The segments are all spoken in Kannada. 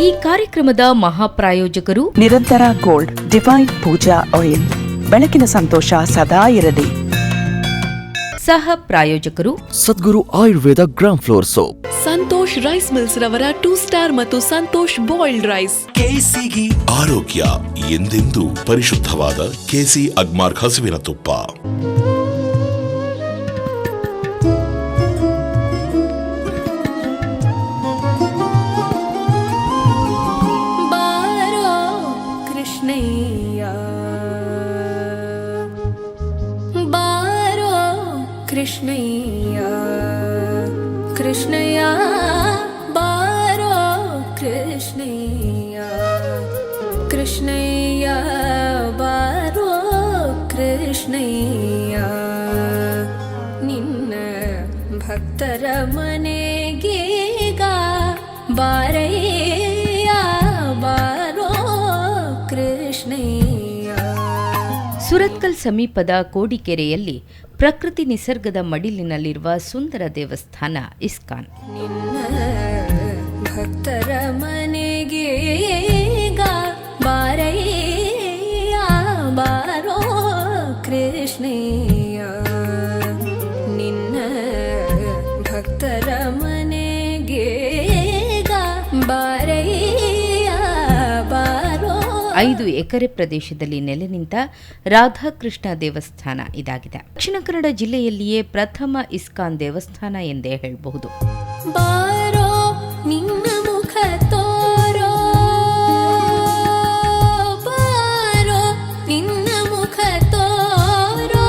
ಈ ಕಾರ್ಯಕ್ರಮದ ಮಹಾಪ್ರಾಯೋಜಕರು ನಿರಂತರ ಗೋಲ್ಡ್ ಡಿವೈನ್ ಪೂಜಾ ಆಯಿಲ್. ಬೆಳಕಿನ ಸಂತೋಷ ಸದಾ ಇರಲಿ. ಸಹ ಪ್ರಾಯೋಜಕರು Sadguru Ayurveda gram flour soap. Santosh rice mills ರವರ 2 ಸ್ಟಾರ್ ಮತ್ತು ಸಂತೋಷ್ ಬಾಯ್ಲ್ಡ್ ರೈಸ್. ಕೆಸಿಗಿ ಆರೋಗ್ಯ ಎಂದೆಂದೂ ಪರಿಶುದ್ಧವಾದ ಕೆಸಿ ಅಗ್ಮಾರ್ಕ್ ಹಸುವಿನ ತುಪ್ಪ. ಕೃಷ್ಣಯ್ಯ ಕೃಷ್ಣಯ್ಯ ಬಾರೋ ಕೃಷ್ಣಯ್ಯ ಕೃಷ್ಣಯ್ಯ ಬಾರೋ ಕೃಷ್ಣಯ್ಯ ನಿನ್ನ ಭಕ್ತರ ಮನೆಗೀಗ ಬಾರಯ್ಯ ಬಾರೋ ಕೃಷ್ಣಯ್ಯ. ಸುರತ್ಕಲ್ ಸಮೀಪದ ಕೋಡಿಕೆರೆಯಲ್ಲಿ ಪ್ರಕೃತಿ ನಿಸರ್ಗದ ಮಡಿಲಿನಲ್ಲಿರುವ ಸುಂದರ ದೇವಸ್ಥಾನ ಇಸ್ಕಾನ್. ನಿನ್ನ ಭಕ್ತರ ಮನೆಗೆ ಬಾರಯ್ಯ ಬಾರೋ ಕೃಷ್ಣಯ್ಯ ನಿನ್ನ ಭಕ್ತರ ಮನೆಗೆ ಬಾರಯ್ಯ ಬಾರೋ. 5 ಎಕರೆ ಪ್ರದೇಶದಲ್ಲಿ ನೆಲೆ ನಿಂತ ರಾಧಾಕೃಷ್ಣ ದೇವಸ್ಥಾನ ಇದಾಗಿದೆ. ದಕ್ಷಿಣ ಕನ್ನಡ ಜಿಲ್ಲೆಯಲ್ಲಿಯೇ ಪ್ರಥಮ ಇಸ್ಕಾನ್ ದೇವಸ್ಥಾನ ಎಂದೇ ಹೇಳಬಹುದು. ಬಾರೋ ನಿನ್ನ ಮುಖ ತೋರೋ ಬಾರೋ ನಿನ್ನ ಮುಖ ತೋರೋ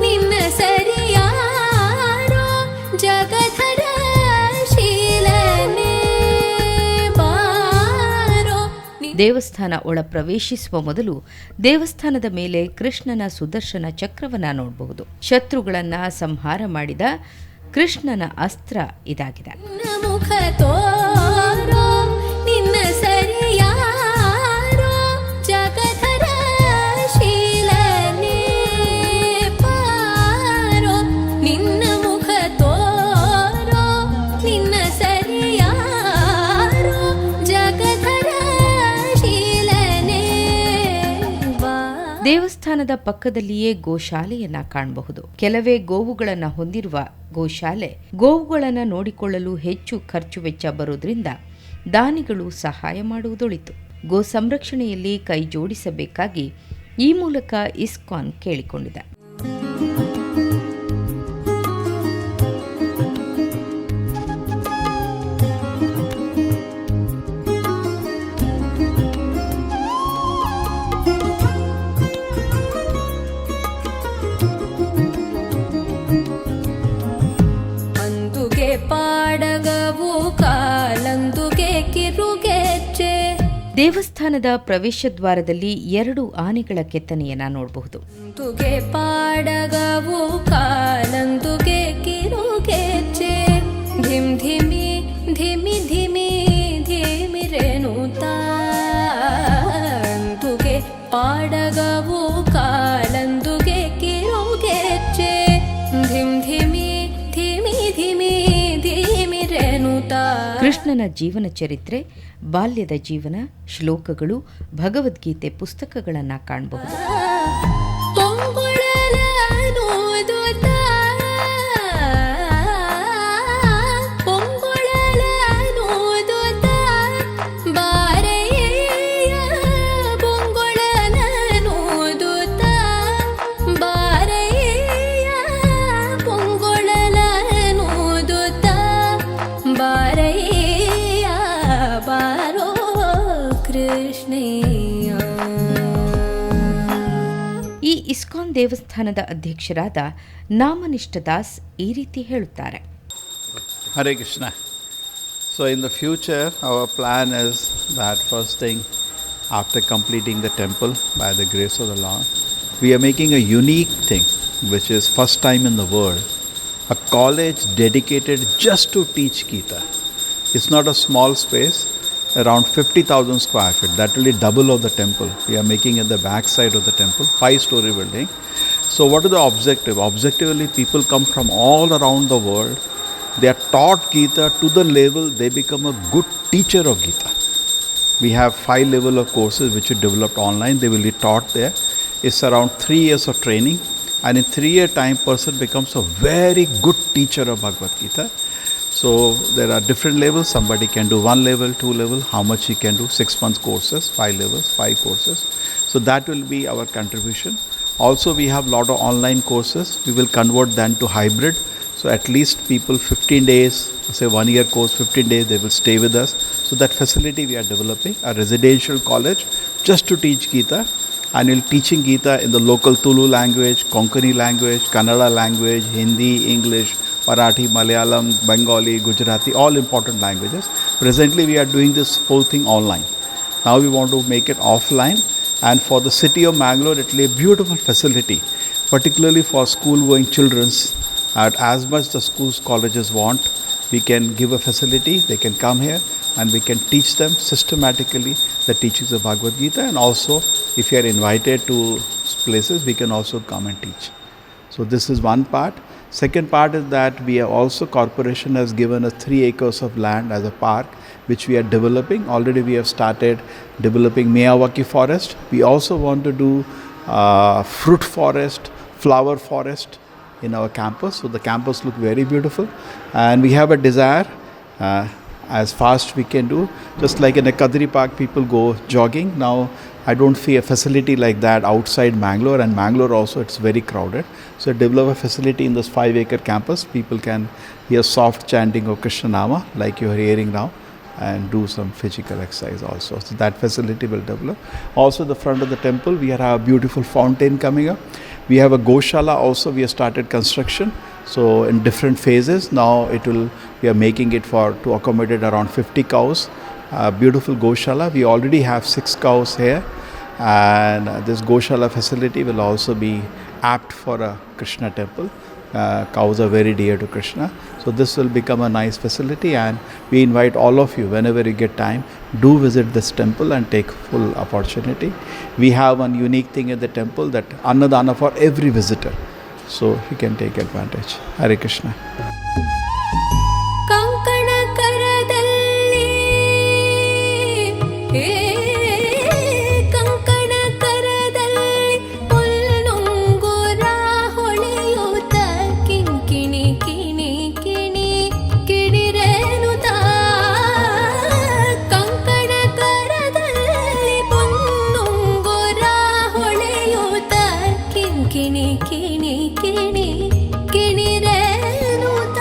ನಿನ್ನ ಸರಿಯಾರೋ ಜಗಧರ ಶೀಲನೆ ಬಾರೋ. ದೇವಸ್ಥಾನ ಒಳ ಪ್ರವೇಶಿಸುವ ಮೊದಲು ದೇವಸ್ಥಾನದ ಮೇಲೆ ಕೃಷ್ಣನ ಸುದರ್ಶನ ಚಕ್ರವನ್ನ ನೋಡಬಹುದು. ಶತ್ರುಗಳನ್ನ ಸಂಹಾರ ಮಾಡಿದ ಕೃಷ್ಣನ ಅಸ್ತ್ರ ಇದಾಗಿದೆ. ಮುಖ ತೋರೋ ನಿನ್ನ ಸರಿಯಾರೋ ಜಗಧರ ಶೀಲನೆ ಪಾರೋ ನಿನ್ನ ಮುಖ ತೋರೋ ನಿನ್ನ ಸರಿಯಾರೋ ಜಗಧರ ಶೀಲನೆ. ದೇವಸ್ಥಾನದ ಪಕ್ಕದಲ್ಲಿಯೇ ಗೋಶಾಲೆಯನ್ನ ಕಾಣಬಹುದು. ಕೆಲವೇ ಗೋವುಗಳನ್ನ ಹೊಂದಿರುವ ಗೋಶಾಲೆ ಗೋವುಗಳನ್ನ ನೋಡಿಕೊಳ್ಳಲು ಹೆಚ್ಚು ಖರ್ಚು ವೆಚ್ಚ ಬರೋದ್ರಿಂದ ದಾನಿಗಳು ಸಹಾಯ ಮಾಡುವುದೊಳಿತು. ಗೋ ಸಂರಕ್ಷಣೆಯಲ್ಲಿ ಕೈ ಜೋಡಿಸಬೇಕಾಗಿ ಈ ಮೂಲಕ ಇಸ್ಕಾನ್ ಕೇಳಿಕೊಂಡಿದೆ. ಪಾಡಗವು ಕಾಲಂದುಗೆ ಕಿರುಗೆಚ್ಚೆ. ದೇವಸ್ಥಾನದ ಪ್ರವೇಶ ದ್ವಾರದಲ್ಲಿ 2 ಆನೆಗಳ ಕೆತ್ತನೆಯನ್ನ ನೋಡಬಹುದು. ತುಗೆ ಪಾಡಗವು ಕಾಲಂದುಗೆ ಕಿರುಗೆಚ್ಚೆ ಧಿಮ್ ಧಿಮಿ ಧಿಮಿ ಧಿಮಿ ಧಿಮಿ ರೇಣುತಾ ತುಗೆ ಪಾಡಗವು ಕಾಲಂದುಗೆ ಕಿರುಗೆಚ್ಚೆ ಧಿಮ್ ಧಿಮಿ ಧಿಮಿ ಧಿಮಿ ಧಿಮಿ ರೇಣುತಾ. ಕೃಷ್ಣನ ಜೀವನ ಚರಿತ್ರೆ, ಬಾಲ್ಯದ ಜೀವನ, ಶ್ಲೋಕಗಳು, ಭಗವದ್ಗೀತೆ ಪುಸ್ತಕಗಳನ್ನ ಕಾಣಬಹುದು. ಈ ಇಸ್ಕಾನ್ ದೇವಸ್ಥಾನದ ಅಧ್ಯಕ್ಷರಾದ ನಾಮನಿಷ್ಠ ದಾಸ್ ಈ ರೀತಿ ಹೇಳುತ್ತಾರೆ. Hare Krishna. So in the future our plan is that first thing after completing the temple by the grace of the Lord, we are making a unique thing which is first time in the world, a college dedicated just to teach Gita. It's not a small space, around 50,000 square feet. That will be double of the temple. We are making at the back side of the temple, 5-story building. So what is the objective? Objectively, people come from all around the world. They are taught Gita to the level they become a good teacher of Gita. We have 5 level of courses which we developed online. They will be taught there. It's around 3 years of training, and in 3-year time, person becomes a very good teacher of Bhagavad Gita. So there are different levels. Somebody can do 1 level, 2 level. How much he can do? 6 months courses, 5 levels, 5 courses. So that will be our contribution. Also, we have a lot of online courses. We will convert them to hybrid. So at least people 15 days, say 1 year course, 15 days, they will stay with us. So that facility we are developing, a residential college just to teach Gita. And we'll teaching Gita in the local Tulu language, Konkani language, Kannada language, Hindi, English, Marathi, Malayalam, Bengali, Gujarati, all important languages. Presently we are doing this whole thing online. Now we want to make it offline, and for the city of Mangalore it will be a beautiful facility, particularly for school going children. As much the schools, colleges want, we can give a facility, they can come here and we can teach them systematically the teachings of Bhagavad Gita, and also if you are invited to places, we can also come and teach. So this is one part. Second part is that we have also, corporation has given us 3 acres of land as a park, which we are developing. Already we have started developing Miyawaki forest. We also want to do fruit forest, flower forest in our campus. So the campus look very beautiful, and we have a desire as fast we can do. Just like in a Kadri Park, people go jogging. Now I don't see a facility like that outside Mangalore, and Mangalore also it's very crowded. So develop a facility in this 5-acre campus. People can hear soft chanting of Krishna Nama like you are hearing now, and do some physical exercise also. So that facility will develop. Also the front of the temple, we have a beautiful fountain coming up. We have a Goshala also, we have started construction. So in different phases, now we are making it to accommodate around 50 cows. Beautiful Goshala. We already have 6 cows here, and this Goshala facility will also be apt for a Krishna temple. Cows are very dear to Krishna. So this will become a nice facility, and we invite all of you, whenever you get time, do visit this temple and take full opportunity. We have one unique thing at the temple, that Annadana for every visitor. So you can take advantage. Hare Krishna. ಕಂಕಣ ಕರದಲ್ಲಿ ಕಂಕಣ ಕರದಲ್ಲಿ ಪುಲ್ಲುಂಗುರ ಹೊಳೆಯುತ್ತ ಕಿಂಕಿಣಿ ಕಿಣಿ ಕಿಣಿ ಕಿಣಿರೇನುತ್ತ ಕಂಕಣ ಕರದಲ್ಲಿ ಪುಲ್ಲುಂಗುರ ಹೊಳೆಯುತ್ತ ಕಿಂಕಿಣಿ ಕಿಣಿ ಕಿಣಿ ಕಿಣಿರೇನುತ್ತ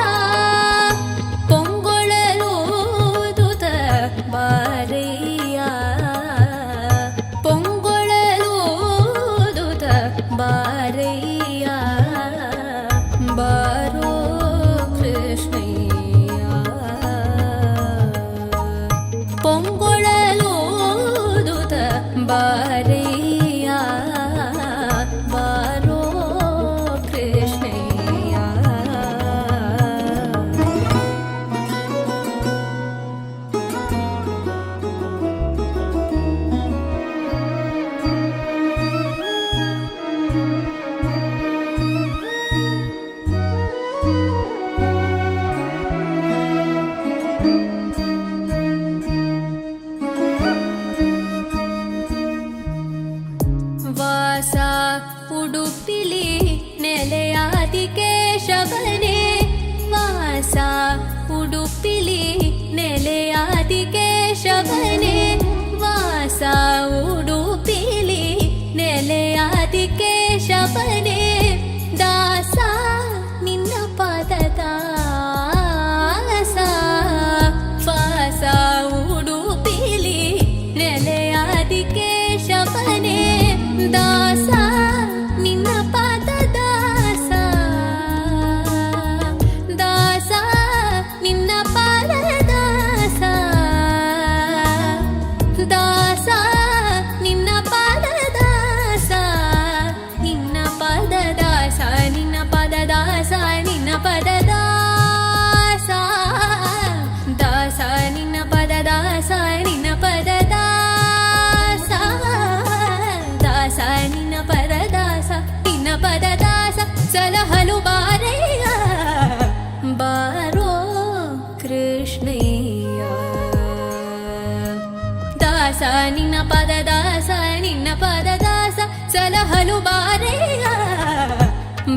ಸ ನಿನ್ನ ಪದದ ಸ ನಿನ್ನ ಪದದ ಸ ಸಲಹಲು ಬಾರೆಯ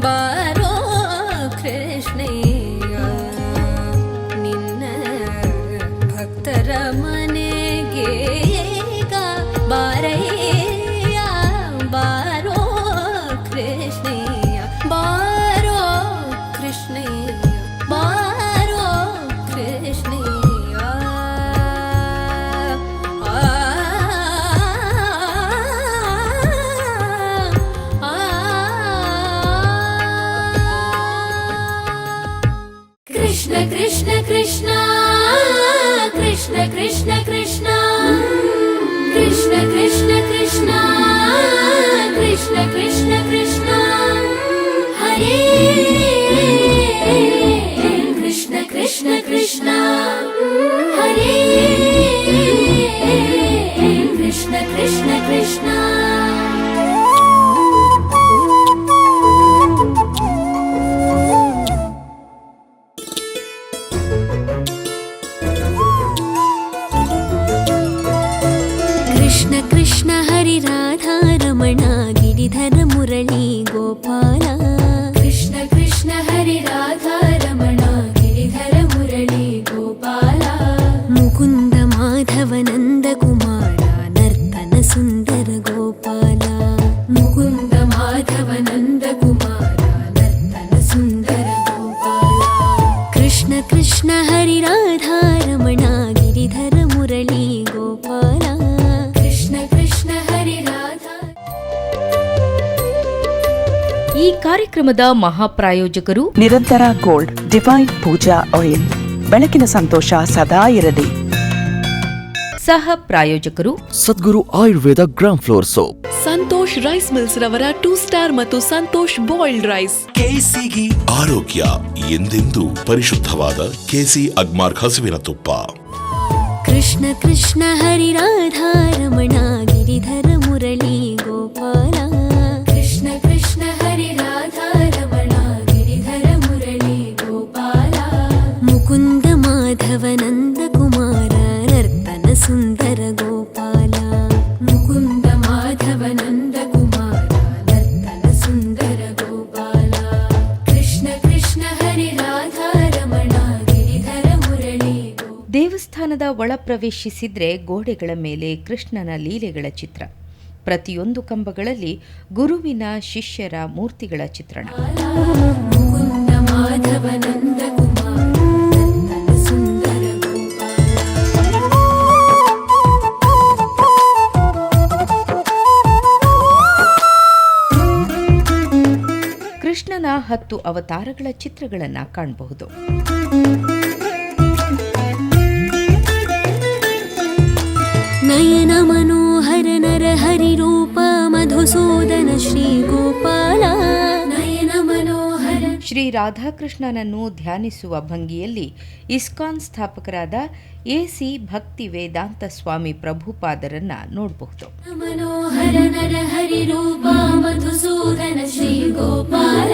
ಬಾರೋ ಕೃಷ್ಣಯ್ಯ ನಿನ್ನ ಭಕ್ತರ ಮನೆಗೆ ಬಾರಯ್ಯ ಬಾರೋ ಕೃಷ್ಣಯ್ಯ ಬಾರೋ ಕೃಷ್ಣಯ್ಯ ಬಾರೋ ಕೃಷ್ಣಯ್ಯ ಕೃಷ್ಣ ಕೃಷ್ಣ ಕೃಷ್ಣ ಕೃಷ್ಣ ಕೃಷ್ಣ ಕೃಷ್ಣ ಕೃಷ್ಣ ಕೃಷ್ಣ ಕೃಷ್ಣ ಕೃಷ್ಣ ಕೃಷ್ಣ ಕೃಷ್ಣ ಹರೇ ಕೃಷ್ಣ ಕೃಷ್ಣ ಕೃಷ್ಣ ಹರೇ ಕೃಷ್ಣ ಕೃಷ್ಣ ಕೃಷ್ಣ ಕೃಷ್ಣ ಕೃಷ್ಣ ಹರಿ ರಾಧಾ ರಮಣ ಗಿರಿಧರ ಮುರಳಿ ಗೋಪಾಲ ಕೃಷ್ಣ ಕೃಷ್ಣ ಹರಿ ರಾಧಾ ರಮಣ ಗಿರಿಧರ ಮುರಳಿ ಗೋಪಾಲ ಮುಕುಂದ ಮಾಧವ ನಂದ ಕುಮಾರ ನರ್ತನ ಸುಂದರ ಗೋಪಾಲ ಮುಕುಂದ ಮಾಧವ ನಂದ ಕುಮಾರ ನರ್ತನ ಸುಂದರ ಗೋಪಾಲ ಕೃಷ್ಣ ಕೃಷ್ಣ ಹರಿ ರಾಧಾ ರಮಣ ಗಿರಿಧರ ಮುರಳಿ ಗೋಪಾಲ ಈ ಕಾರ್ಯಕ್ರಮದ ಮಹಾಪ್ರಾಯೋಜಕರು ನಿರಂತರ ಗೋಲ್ಡ್ ಡಿವೈನ್ ಪೂಜಾ ಆಯಿಲ್. ಬೆಳಕಿನ ಸಂತೋಷ ಸದಾ ಇರಲಿ. ಸಹ ಪ್ರಾಯೋಜಕರು Sadguru Ayurveda gram flour soap. Santosh rice mills ರವರ 2 ಸ್ಟಾರ್ ಮತ್ತು ಸಂತೋಷ್ ಬಾಯ್ಲ್ಡ್ ರೈಸ್. ಆರೋಗ್ಯ ಎಂದೆಂದೂ ಪರಿಶುದ್ಧವಾದ ಕೆಸಿ ಅಗ್ಮಾರ್ಕ್ ಹಸುವಿನ ತುಪ್ಪ. ಕೃಷ್ಣ ಕೃಷ್ಣ ಹರಿ ರಾಧಾ ರಮಣ ಗಿರಿಧರ ಮುರಳಿ ಗೋಪಾಲ ಕೃಷ್ಣ ಕೃಷ್ಣ ಹರಿ ರಾಧಾ ರಮಣ ಗಿರಿಧರ ಮುರಳಿ ಗೋಪಾಲ ಮುಕುಂದ ಮಾಧವ ನಂದ ಕುಮಾರ ನರ್ತನ ಸುಂದರ ಗೋಪಾಲ ಮುಕುಂದ ಮಾಧವ ನಂದ ಕುಮಾರ ನರ್ತನ ಸುಂದರ ಗೋಪಾಲ ಕೃಷ್ಣ ಕೃಷ್ಣ ಹರಿ ರಾಧಾ ರಮಣ ಗಿರಿಧರ ಮುರಳಿ ದೇವಸ್ಥಾನದ ಒಳ ಪ್ರವೇಶಿಸಿದ್ರೆ ಗೋಡೆಗಳ ಮೇಲೆ ಕೃಷ್ಣನ ಲೀಲೆಗಳ ಚಿತ್ರ. ಪ್ರತಿಯೊಂದು ಕಂಬಗಳಲ್ಲಿ ಗುರುವಿನ ಶಿಷ್ಯರ ಮೂರ್ತಿಗಳ ಚಿತ್ರಣ. ಮುಕುಂದ ಮಾಧವ ನಂದ ಕುಮಾರ ನರ್ತನ ಸುಂದರ ಗೋಪಾಲ ಕೃಷ್ಣನ 10 ಅವತಾರಗಳ ಚಿತ್ರಗಳನ್ನು ಕಾಣಬಹುದು. ನಯನ ಮನೋಹರ ನರ ಹರಿ ರೂಪ ಮಧುಸೂದನ ಶ್ರೀ ಗೋಪಾಲ ನಯನ ಮನೋಹರ. ಶ್ರೀ ರಾಧಾಕೃಷ್ಣನನ್ನು ಧ್ಯಾನಿಸುವ ಭಂಗಿಯಲ್ಲಿ ಇಸ್ಕಾನ್ ಸ್ಥಾಪಕರಾದ ಎಸಿ ಭಕ್ತಿ ವೇದಾಂತ ಸ್ವಾಮಿ ಪ್ರಭುಪಾದರನ್ನ ನೋಡಬಹುದು. ಮನೋಹರ ನರ ಹರಿ ರೂಪ ಮಧುಸೂದನ ಶ್ರೀ ಗೋಪಾಲ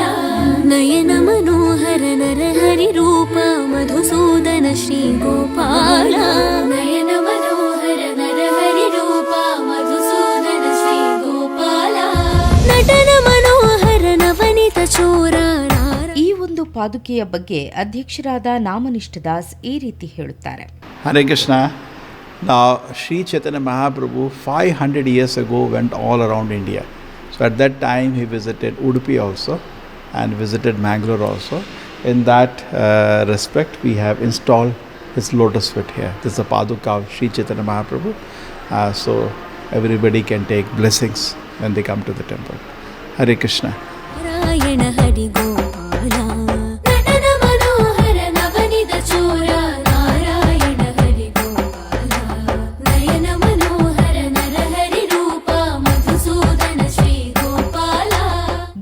ನಯನ ಮನೋಹರ ನರ ಹರಿ ರೂಪ ಮಧುಸೂದನ ಶ್ರೀ ಗೋಪಾಲ ನಯನ ಮನೋಹರ ನರ ಹರಿ ರೂಪ ಮಧುಸೂದನ ಶ್ರೀ ಗೋಪಾಲ ನಟನ ಮನೋಹರ ನವನಿತ ಚೋರ. ಈ ಒಂದು ಪಾದುಕೆಯ ಬಗ್ಗೆ ಅಧ್ಯಕ್ಷರಾದ ನಾಮನಿಷ್ಠ ದಾಸ್ ಈ ರೀತಿ ಹೇಳುತ್ತಾರೆ. Hare Krishna. Now, Sri Chaitanya Mahaprabhu 500 years ago went all around India. So at that time he visited Udupi also and visited Mangalore also. In that respect, we have installed his lotus feet here. This is the Paduka of Sri Chaitanya Mahaprabhu. So everybody can take blessings when they come to the temple. Hare Krishna. Narayana ಹರಿ ಗೋಪಾಲ ನಟನ ಮನೋಹರ ನವನಿತ ಚೋರ ನಾರಾಯಣ ಹರಿ ಗೋಪಾಲ ನಯನ ಮನೋಹರ ನರ ಹರಿ ರೂಪ ಮಧುಸೂದನ ಶ್ರೀ ಗೋಪಾಲ.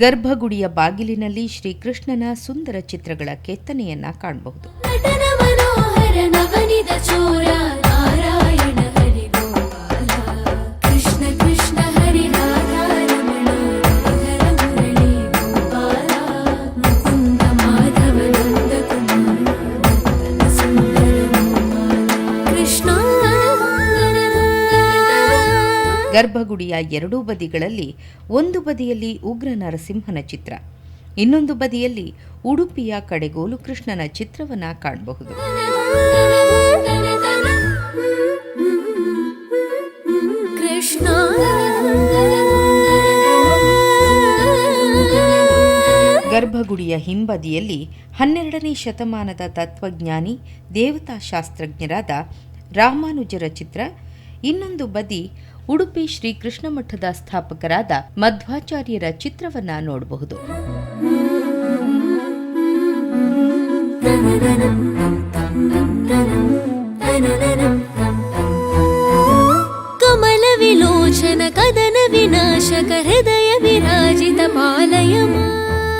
ಗರ್ಭಗುಡಿಯ ಬಾಗಿಲಿನಲ್ಲಿ ಶ್ರೀಕೃಷ್ಣನ ಸುಂದರ ಚಿತ್ರಗಳ ಕೆತ್ತನೆಯನ್ನ ಕಾಣಬಹುದು. ನಟನ ಮನೋಹರ ನವನಿತ ಚೋರ ನಾರಾಯಣ ಹರಿ ಗೋಪಾಲ ಕೃಷ್ಣ ಕೃಷ್ಣ ಹರಿ ರಾಧಾ ರಮಣ ಗಿರಿಧರ ಮುರಳಿ ಗೋಪಾಲ ಮುಕುಂದ ಮಾಧವ ನಂದ ಕುಮಾರ ನರ್ತನ ಸುಂದರ ಗೋಪಾಲ ಕೃಷ್ಣ ಗರ್ಭಗುಡಿಯ ಎರಡೂ ಬದಿಗಳಲ್ಲಿ ಒಂದು ಬದಿಯಲ್ಲಿ ಉಗ್ರ ನರಸಿಂಹನ ಚಿತ್ರ, ಇನ್ನೊಂದು ಬದಿಯಲ್ಲಿ ಉಡುಪಿಯ ಕಡೆಗೋಲು ಕೃಷ್ಣನ ಚಿತ್ರವನ್ನು ಕಾಣಬಹುದು. ಗರ್ಭಗುಡಿಯ ಹಿಂಬದಿಯಲ್ಲಿ 12ನೇ ಶತಮಾನದ ತತ್ವಜ್ಞಾನಿ ದೇವತಾಶಾಸ್ತ್ರಜ್ಞರಾದ ರಾಮಾನುಜರ ಚಿತ್ರ, ಇನ್ನೊಂದು ಬದಿ ಉಡುಪಿ ಶ್ರೀ ಕೃಷ್ಣ ಮಠದ ಸ್ಥಾಪಕರಾದ ಮಧ್ವಾಚಾರ್ಯರ ಚಿತ್ರವನ್ನ ನೋಡಬಹುದು. ಕಮಲ ವಿಲೋಚನ ಕದನ ವಿನಾಶಕ ಹೃದಯ ವಿರಾಜಿತ ಪಾಲಯ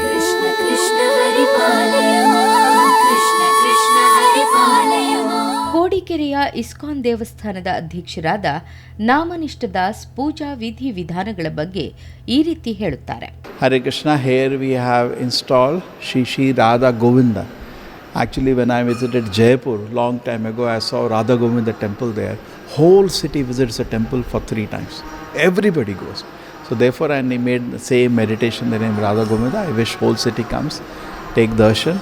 ಕೃಷ್ಣ ಕೃಷ್ಣ ಹರಿ ಪಾಲಯ ಕೃಷ್ಣ ಕೃಷ್ಣ ಹರಿ ಪಾಲಯ. ಕೋಡಿಕೆರೆಯ ಇಸ್ಕಾನ್ ದೇವಸ್ಥಾನದ ಅಧ್ಯಕ್ಷರಾದ ನಾಮನಿಷ್ಠ ದಾಸ್ ಪೂಜಾ ವಿಧಿ ವಿಧಾನಗಳ ಬಗ್ಗೆ ಈ ರೀತಿ ಹೇಳುತ್ತಾರೆ. Hare Krishna, here we have installed Shri Radha Govinda. Actually, when I visited Jaipur long time ago, I saw Radha Govinda temple there. Whole city visits the temple for 3 times. Everybody goes. So therefore, I made the same meditation, the name Radha Govinda. I wish whole city comes, take darshan.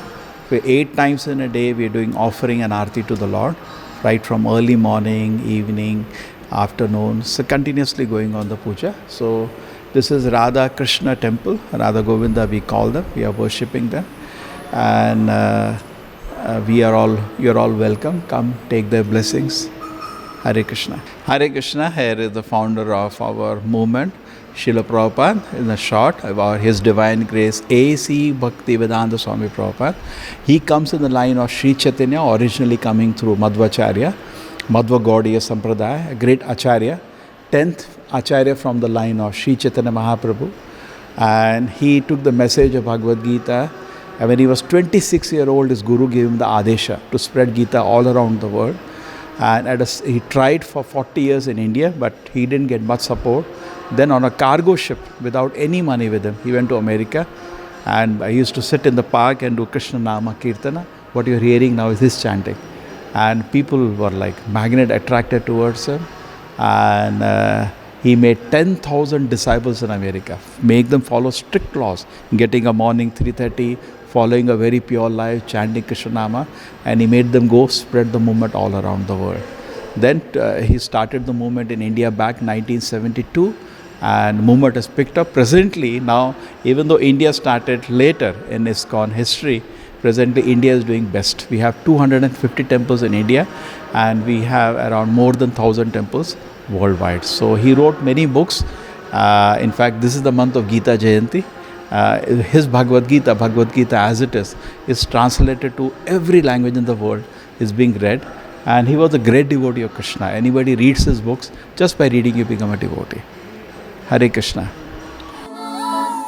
8 times in a day, we are doing offering and aarti to the Lord, right from early morning, evening, afternoon, so continuously going on the puja. So this is Radha Krishna temple, Radha Govinda we call them. We are worshipping them, and you are all welcome. Come take their blessings. Hare Krishna. Hare Krishna. Here is the founder of our movement, Srila Prabhupada, in a short, about His Divine Grace, A.C. Bhaktivedanta Swami Prabhupada. He comes in the line of Sri Chaitanya, originally coming through Madhvacharya, Madhva Gaudiya Sampradaya, a great Acharya, 10th Acharya from the line of Sri Chaitanya Mahaprabhu. And he took the message of Bhagavad Gita. And when he was 26-year-old, his Guru gave him the Adesha to spread Gita all around the world. And he tried for 40 years in India, but he didn't get much support. Then on a cargo ship, without any money with him, he went to America. And I used to sit in the park and do Krishna Nama Kirtana. What you're hearing now is his chanting. And people were like magnet attracted towards him. And he made 10,000 disciples in America. Make them follow strict laws. Getting a morning 3:30, following a very pure life, chanting Krishna Nama. And he made them go spread the movement all around the world. Then he started the movement in India back 1972. And movement has picked up. Presently now, even though India started later in ISKCON history, presently India is doing best. We have 250 temples in India, and we have around more than 1,000 temples worldwide. So he wrote many books. In fact, this is the month of Gita Jayanti. His Bhagavad Gita as it is translated to every language in the world, is being read. And he was a great devotee of Krishna. Anybody reads his books, just by reading you become a devotee. Hare Krishna.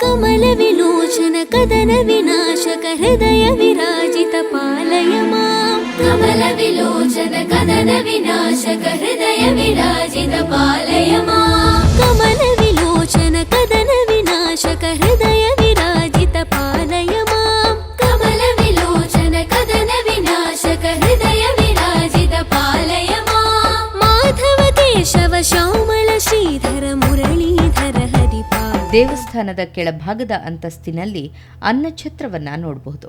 ಕಮಲ ವಿಲೋಚನ ಕದನ ವಿನಾಶಕ ಹೃದಯ ವಿರಾಜಿತ ಪಾಲಯ ಮಾಂ. ಕಮಲ ವಿಲೋಚನ ಕದನ ವಿನಾಶಕ ಹೃದಯ ವಿರಾಜಿತ ಪಾಲಯ ಮಾಂ. ಕಮಲ ವಿಲೋಚನ ಕದನ ವಿನಾಶಕ ಹೃದಯ ವಿರಾಜಿತ ಪಾಲಯ ಮಾಂ. ಕಮಲ ವಿಲೋಚನ ಕದನ ವಿನಾಶಕ ಹೃದಯ ವಿರಾಜಿತ ಪಾಲಯ ಮಾಂ. ಮಾಧವ ಕೇಶವ ಶ್ಯಾಮಳ ಶ್ರೀಧರ ಮುರಳೀಧರ ಹರಿಪಾ. ದೇವಸ್ಥಾನದ ಕೆಳಭಾಗದ ಅಂತಸ್ತಿನಲ್ಲಿ ಅನ್ನಛತ್ರವನ್ನ ನೋಡಬಹುದು.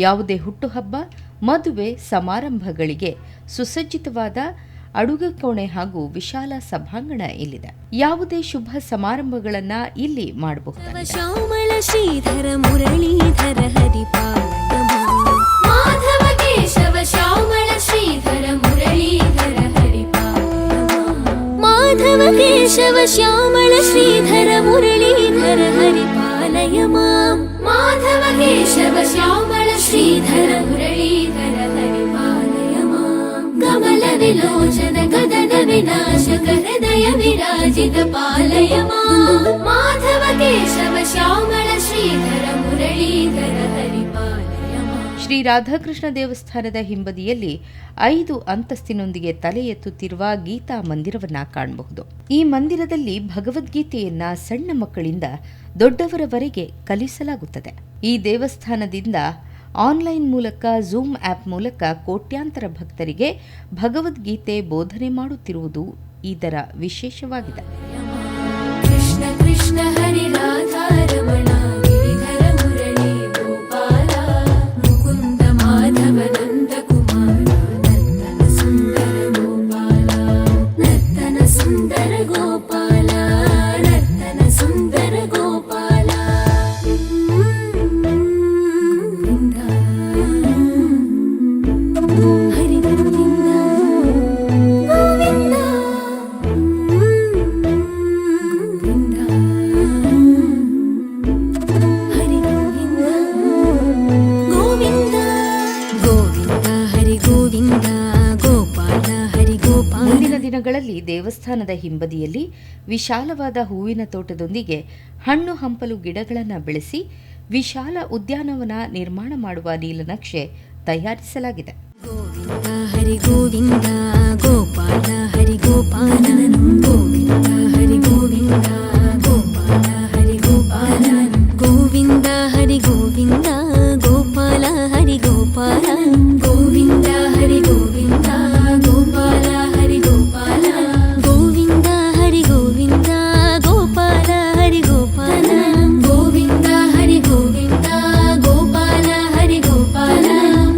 ಯಾವುದೇ ಹುಟ್ಟುಹಬ್ಬ, ಮದುವೆ ಸಮಾರಂಭಗಳಿಗೆ ಸುಸಜ್ಜಿತವಾದ ಅಡುಗೆ ಕೋಣೆ ಹಾಗೂ ವಿಶಾಲ ಸಭಾಂಗಣ ಇಲ್ಲಿದೆ. ಯಾವುದೇ ಶುಭ ಸಮಾರಂಭಗಳನ್ನ ಇಲ್ಲಿ ಮಾಡಬಹುದು. ಶ್ಯಾಮಳ ಶ್ರೀಧರ ಮುರಳೀಧರ ಹರಿಪಾ. ಮಾಧವ ಕೇಶವ ಶ್ಯಾಮಳ ಶ್ರೀಧರ ಮುರಳೀಧರ ಹರಿಪಾ. ಮಾಧವ ಕೇಶವ ಶ್ಯಾಮಳ ಶ್ರೀಧರ ಮುರಳೀಧರ ಹರಿಪಾಲಯ ಮಾಂ. ಮಾಧವ ಕೇಶವ ಶ್ಯಾಮಳ ಶ್ರೀಧರ ಮುರಳೀಧರ ಹರಿಪಾಲಯ ಮಾಂ. ಕಮಲ ವಿಲೋಚನ ಕದನ ವಿನಾಶಕ ಹೃದಯ ವಿರಾಜಿತ ಪಾಲಯ ಮಾಂ. ಮಾಧವ ಕೇಶವ ಶ್ಯಾಮಳ ಶ್ರೀಧರ ಮುರಳೀಧರ ಹರಿಪಾಲಯ ಮಾಂ. ಶ್ರೀ ರಾಧಾಕೃಷ್ಣ ದೇವಸ್ಥಾನದ ಹಿಂಬದಿಯಲ್ಲಿ 5 ಅಂತಸ್ತಿನೊಂದಿಗೆ ತಲೆ ಎತ್ತುತ್ತಿರುವ ಗೀತಾ ಮಂದಿರವನ್ನ ಕಾಣಬಹುದು. ಈ ಮಂದಿರದಲ್ಲಿ ಭಗವದ್ಗೀತೆಯನ್ನ ಸಣ್ಣ ಮಕ್ಕಳಿಂದ ದೊಡ್ಡವರವರೆಗೆ ಕಲಿಸಲಾಗುತ್ತದೆ. ಈ ದೇವಸ್ಥಾನದಿಂದ ಆನ್ಲೈನ್ ಮೂಲಕ ಝೂಮ್ ಆ್ಯಪ್ ಮೂಲಕ ಕೋಟ್ಯಾಂತರ ಭಕ್ತರಿಗೆ ಭಗವದ್ಗೀತೆ ಬೋಧನೆ ಮಾಡುತ್ತಿರುವುದು ಇದರ ವಿಶೇಷವಾಗಿದೆ. ಕೃಷ್ಣ ಕೃಷ್ಣ ಹರಿ ರಾಧಾ ರಮಣ ಗಿರಿಧರ ಮುರಳಿ ಗೋಪಾಲ ಮುಕುಂದ ಮಾಧವ ನಂದ ಕುಮಾರ ನರ್ತನ ಸುಂದರ ಗೋಪಾಲ ನರ್ತನ ಸುಂದರ ಗೋಪಾಲ ನರ್ತನ ಸುಂದರ ಗೋಪಾಲ ಗೋವಿಂದ ಹರಿ ಗೋವಿಂದ ಗೋವಿಂದ ಹರಿ ಗೋವಿಂದ ಗೋವಿಂದ ಗೋವಿಂದ ಹರಿ ಗೋವಿಂದ ಗೋಪಾಲ ಹರಿ ಗೋಪಾಲ. ಮುಂದಿನ ದಿನಗಳಲ್ಲಿ ದೇವಸ್ಥಾನದ ಹಿಂಬದಿಯಲ್ಲಿ ವಿಶಾಲವಾದ ಹೂವಿನ ತೋಟದೊಂದಿಗೆ ಹಣ್ಣು ಹಂಪಲು ಗಿಡಗಳನ್ನು ಬೆಳೆಸಿ ವಿಶಾಲ ಉದ್ಯಾನವನ ನಿರ್ಮಾಣ ಮಾಡುವ ನೀಲನಕ್ಷೆ ತಯಾರಿಸಲಾಗಿದೆ. ಗೋವಿಂದ ಹರಿ ಗೋವಿಂದ ಗೋಪಾಲ ಹರಿ ಗೋಪಾಲ ಗೋವಿಂದ ಹರಿ ಗೋವಿಂದ ಗೋಪಾಲ ಹರಿ ಗೋಪಾಲ ಗೋವಿಂದ ಹರಿ ಗೋವಿಂದ ಗೋಪಾಲ ಹರಿ ಗೋಪಾಲ ಗೋವಿಂದ ಹರಿ ಗೋವಿಂದ ಗೋಪಾಲ ಹರಿ ಗೋಪಾಲ ಗೋವಿಂದ ಹರಿ ಗೋವಿಂದ ಗೋಪಾಲ ಹರಿ ಗೋಪಾಲ ಗೋವಿಂದ ಹರಿ ಗೋವಿಂದ ಗೋಪಾಲ ಹರಿ ಗೋಪಾಲ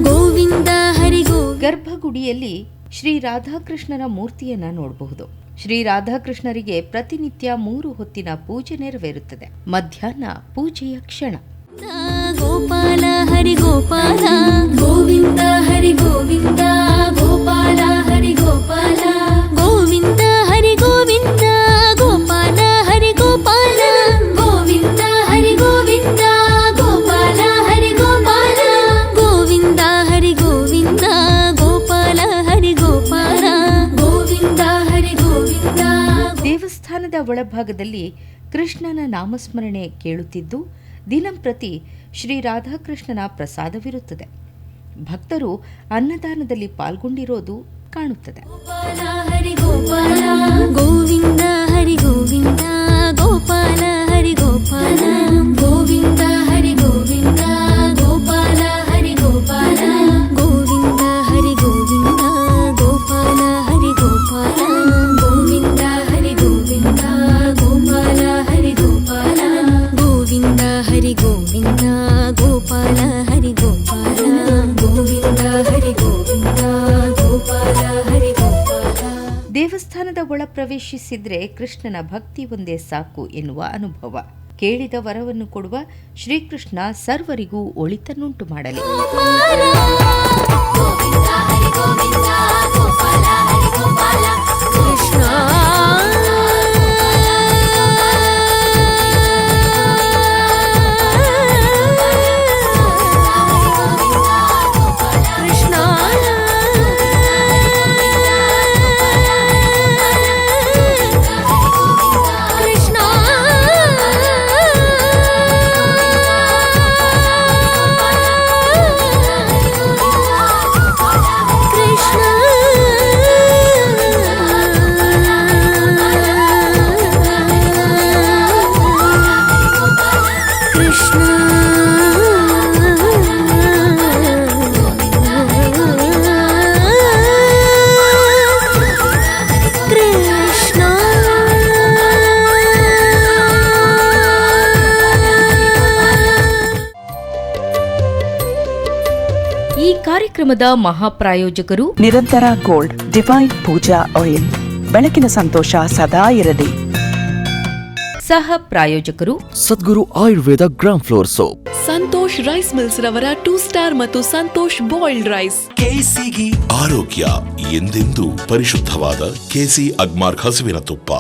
ಗೋವಿಂದ ಹರಿ ಗರ್ಭಗುಡಿಯಲ್ಲಿ ಶ್ರೀ ರಾಧಾಕೃಷ್ಣರ ಮೂರ್ತಿಯನ್ನ ನೋಡಬಹುದು. ಶ್ರೀ ರಾಧಾಕೃಷ್ಣರಿಗೆ ಪ್ರತಿನಿತ್ಯ 3 ಹೊತ್ತಿನ ಪೂಜೆ ನೆರವೇರುತ್ತದೆ. ಮಧ್ಯಾಹ್ನ ಪೂಜೆಯ ಕ್ಷಣ. ಗೋಪಾಲ ಹರಿ ಗೋಪಾಲ ಗೋವಿಂದ ಹರಿ ಗೋವಿಂದ ಗೋಪಾಲ ಹರಿ ಗೋಪಾಲ ಗೋವಿಂದ ಹರಿ ಗೋವಿಂದ ಗೋಪಾಲ ಹರಿ ಗೋಪಾಲ ಗೋವಿಂದ ಹರಿ ಗೋವಿಂದ ಗೋಪಾಲ ಹರಿ ಗೋಪಾಲ ಗೋವಿಂದ ಹರಿ ಗೋವಿಂದ ಗೋಪಾಲ ಹರಿ ಗೋಪಾಲ ಗೋವಿಂದ ಹರಿ ಗೋವಿಂದ. ದೇವಸ್ಥಾನದ ಒಳಭಾಗದಲ್ಲಿ ಕೃಷ್ಣನ ನಾಮಸ್ಮರಣೆ ಕೇಳುತ್ತಿದ್ದು ದಿನಂಪ್ರತಿ ಶ್ರೀ ರಾಧಾಕೃಷ್ಣನ ಪ್ರಸಾದವಿರುತ್ತದೆ. ಭಕ್ತರು ಅನ್ನದಾನದಲ್ಲಿ ಪಾಲ್ಗೊಂಡಿರೋದು ಕಾಣುತ್ತದೆ. ಗೋಪಾಲ ಹರಿ ಗೋಪಾಲ ಗೋವಿಂದ ಹರಿ ಗೋವಿಂದ ಗೋಪಾಲ ಹರಿ ಗೋಪಾಲ ಗೋವಿಂದ ಹರಿ ಗೋವಿಂದ ಗೋಪಾಲ ಹರಿ ಗೋಪಾಲ ಗೋವಿಂದ ಹರಿ ಗೋವಿಂದ ಗೋಪಾಲ ಹರಿ ಗೋಪಾಲ ಗೋವಿಂದ ಹರಿ ಗೋವಿಂದ ಗೋಪಾಲ ಹರಿ ಗೋಪಾಲ ಗೋವಿಂದ ಹರಿ ಗೋವಿಂದ ಗೋಪಾಲ ಹರಿ ಗೋಪಾಲ ಗೋವಿಂದ ಹರಿ ಗೋವಿಂದ ಗೋಪಾಲ ಹರಿ ಗೋಪಾಲ. ದೇವಸ್ಥಾನದ ಒಳ ಪ್ರವೇಶಿಸಿದ್ರೆ ಕೃಷ್ಣನ ಭಕ್ತಿ ಒಂದೇ ಸಾಕು ಎನ್ನುವ ಅನುಭವ. ಕೇಳಿದ ವರವನ್ನು ಕೊಡುವ ಶ್ರೀಕೃಷ್ಣ ಸರ್ವರಿಗೂ ಒಳಿತನ್ನುಂಟು ಮಾಡಲಿ. ಗೋವಿಂದ ಹರಿ ಗೋವಿಂದ ಗೋಪಾಲ ಹರಿ ಗೋಪಾಲ ಕೃಷ್ಣ ಈ ಕಾರ್ಯಕ್ರಮದ ಮಹಾಪ್ರಾಯೋಜಕರು ನಿರಂತರ ಗೋಲ್ಡ್ ಡಿವೈನ್ ಪೂಜಾ ಆಯಿಲ್. ಬೆಳಕಿನ ಸಂತೋಷ ಸದಾ ಇರಲಿ. ಸಹ ಪ್ರಾಯೋಜಕರು Sadguru Ayurveda gram flour soap. Santosh rice mills ರವರ 2 ಸ್ಟಾರ್ ಮತ್ತು ಸಂತೋಷ್ ಬಾಯ್ಲ್ಡ್ ರೈಸ್. ಆರೋಗ್ಯ ಎಂದೆಂದೂ ಪರಿಶುದ್ಧವಾದ ಕೆಸಿ ಅಗ್ಮಾರ್ಕ್ ಹಸುವಿನ ತುಪ್ಪ.